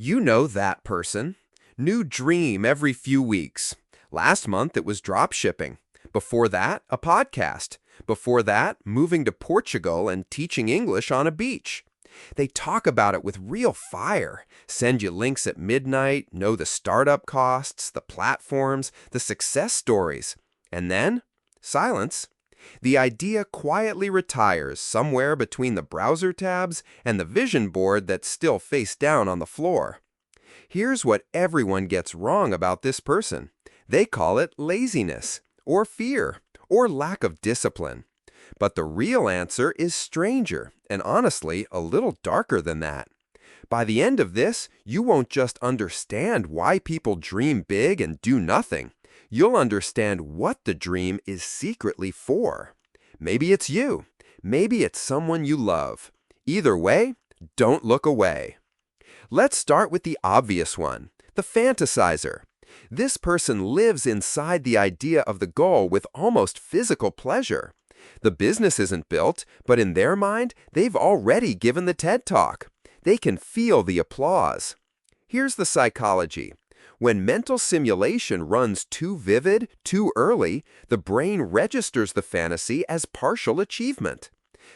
You know that person. New dream every few weeks. Last month it was dropshipping. Before that, a podcast. Before that, moving to Portugal and teaching English on a beach. They talk about it with real fire, send you links at midnight, know the startup costs, the platforms, the success stories. And then, silence. The idea quietly retires somewhere between the browser tabs and the vision board that's still face down on the floor. Here's what everyone gets wrong about this person. They call it laziness, or fear, or lack of discipline. But the real answer is stranger, and honestly, a little darker than that. By the end of this, you won't just understand why people dream big and do nothing. You'll understand what the dream is secretly for. Maybe it's you. Maybe it's someone you love. Either way, don't look away. Let's start with the obvious one, the fantasizer. This person lives inside the idea of the goal with almost physical pleasure. The business isn't built, but in their mind, they've already given the TED Talk. They can feel the applause. Here's the psychology. When mental simulation runs too vivid, too early, the brain registers the fantasy as partial achievement.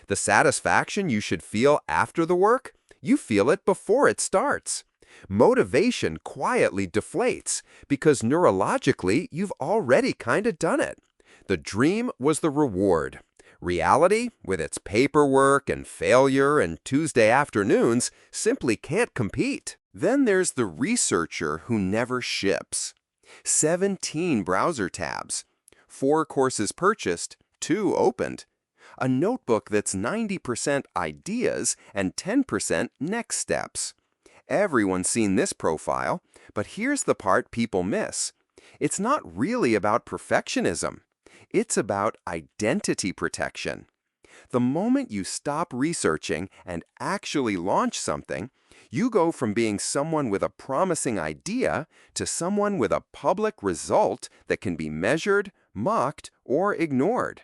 The satisfaction you should feel after the work, you feel it before it starts. Motivation quietly deflates because neurologically you've already kind of done it. The dream was the reward. Reality, with its paperwork and failure and Tuesday afternoons, simply can't compete. Then there's the researcher who never ships. 17 browser tabs, 4 courses purchased, 2 opened. A notebook that's 90% ideas and 10% next steps. Everyone's seen this profile, but here's the part people miss. It's not really about perfectionism. It's about identity protection. The moment you stop researching and actually launch something, you go from being someone with a promising idea to someone with a public result that can be measured, mocked, or ignored.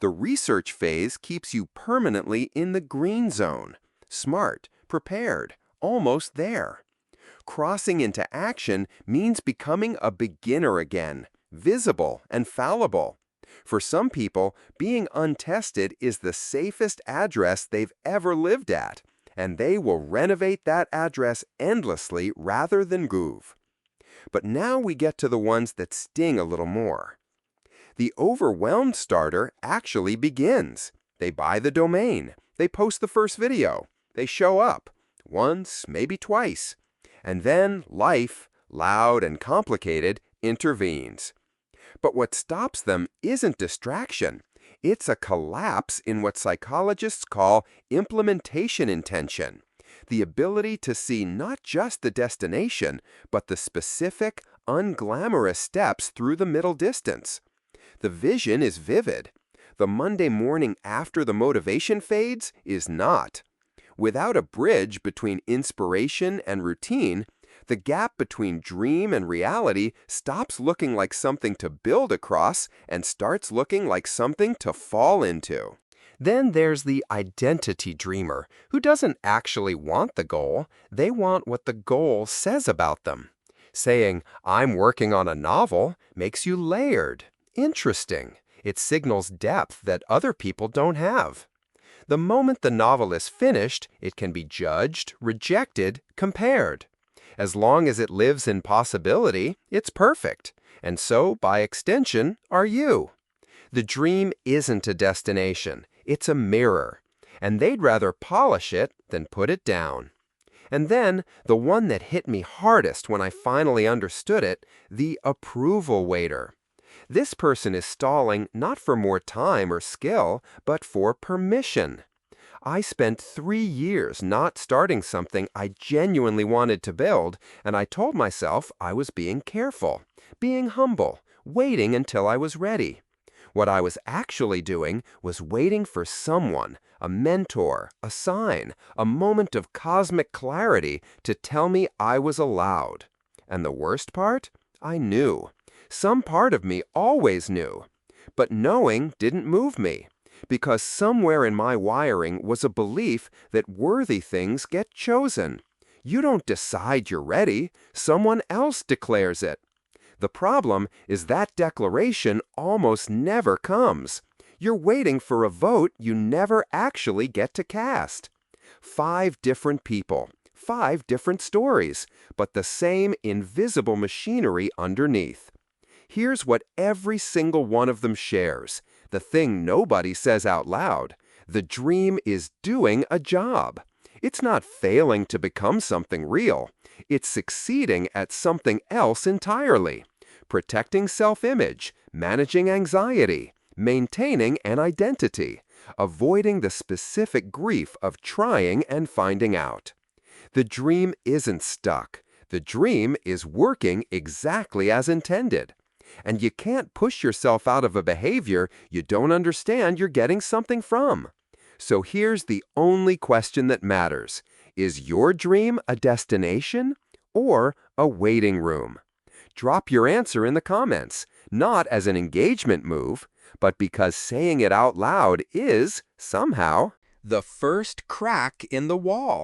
The research phase keeps you permanently in the green zone, smart, prepared, almost there. Crossing into action means becoming a beginner again, visible and fallible. For some people, being untested is the safest address they've ever lived at, and they will renovate that address endlessly rather than move. But now we get to the ones that sting a little more. The overwhelmed starter actually begins. They buy the domain. They post the first video. They show up. Once, maybe twice. And then life, loud and complicated, intervenes. But what stops them isn't distraction. It's a collapse in what psychologists call implementation intention. The ability to see not just the destination, but the specific, unglamorous steps through the middle distance. The vision is vivid. The Monday morning after the motivation fades is not. Without a bridge between inspiration and routine, the gap between dream and reality stops looking like something to build across and starts looking like something to fall into. Then there's the identity dreamer, who doesn't actually want the goal. They want what the goal says about them. Saying, "I'm working on a novel," makes you layered, interesting. It signals depth that other people don't have. The moment the novel is finished, it can be judged, rejected, compared. As long as it lives in possibility, it's perfect. And so, by extension, are you. The dream isn't a destination. It's a mirror. And they'd rather polish it than put it down. And then, the one that hit me hardest when I finally understood it, the approval waiter. This person is stalling not for more time or skill, but for permission. I spent 3 years not starting something I genuinely wanted to build, and I told myself I was being careful, being humble, waiting until I was ready. What I was actually doing was waiting for someone, a mentor, a sign, a moment of cosmic clarity to tell me I was allowed. And the worst part? I knew. Some part of me always knew. But knowing didn't move me. Because somewhere in my wiring was a belief that worthy things get chosen. You don't decide you're ready, someone else declares it. The problem is that declaration almost never comes. You're waiting for a vote you never actually get to cast. 5 different people, 5 different stories, but the same invisible machinery underneath. Here's what every single one of them shares, the thing nobody says out loud. The dream is doing a job. It's not failing to become something real. It's succeeding at something else entirely. Protecting self-image, managing anxiety, maintaining an identity, avoiding the specific grief of trying and finding out. The dream isn't stuck. The dream is working exactly as intended. And you can't push yourself out of a behavior you don't understand you're getting something from. So here's the only question that matters. Is your dream a destination or a waiting room? Drop your answer in the comments, not as an engagement move, but because saying it out loud is, somehow, the first crack in the wall.